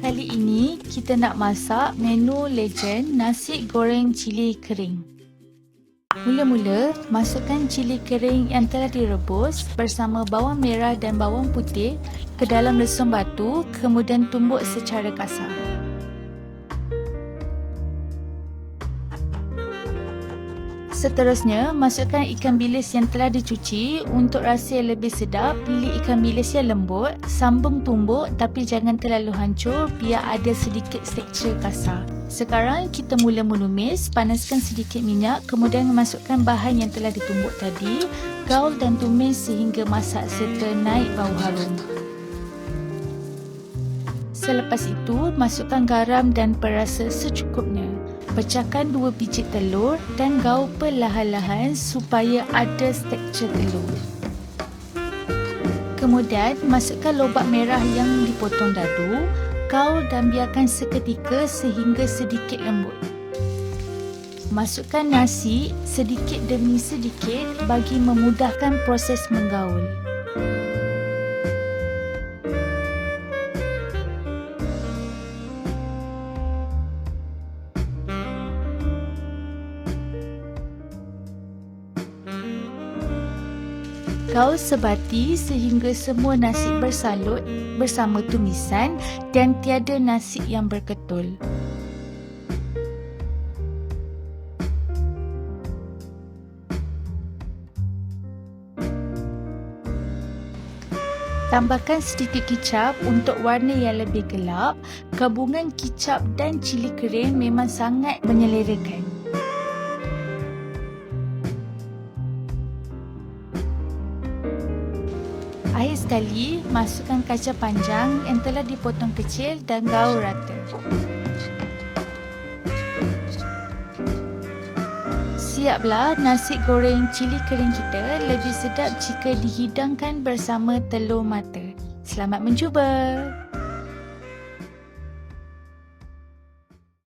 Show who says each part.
Speaker 1: Kali ini kita nak masak menu legend nasi goreng cili kering. Mula-mula, masukkan cili kering yang telah direbus bersama bawang merah dan bawang putih ke dalam lesung batu, kemudian tumbuk secara kasar. Seterusnya, masukkan ikan bilis yang telah dicuci. Untuk rasa yang lebih sedap, pilih ikan bilis yang lembut, sambung tumbuk tapi jangan terlalu hancur biar ada sedikit tekstur kasar. Sekarang kita mula menumis, panaskan sedikit minyak, kemudian masukkan bahan yang telah ditumbuk tadi, gaul dan tumis sehingga masak serta naik bau harum. Selepas itu, masukkan garam dan perasa secukupnya. Pecahkan 2 biji telur dan gaul perlahan-lahan supaya ada tekstur telur. Kemudian, masukkan lobak merah yang dipotong dadu, gaul dan biarkan seketika sehingga sedikit lembut. Masukkan nasi sedikit demi sedikit bagi memudahkan proses menggaul. Gaul sebati sehingga semua nasi bersalut bersama tumisan dan tiada nasi yang berketul. Tambahkan sedikit kicap untuk warna yang lebih gelap. Gabungan kicap dan cili kering memang sangat menyelerakan. Akhir sekali, masukkan kacang panjang yang telah dipotong kecil dan gaul rata. Siaplah nasi goreng cili kering kita. Lebih sedap jika dihidangkan bersama telur mata. Selamat mencuba!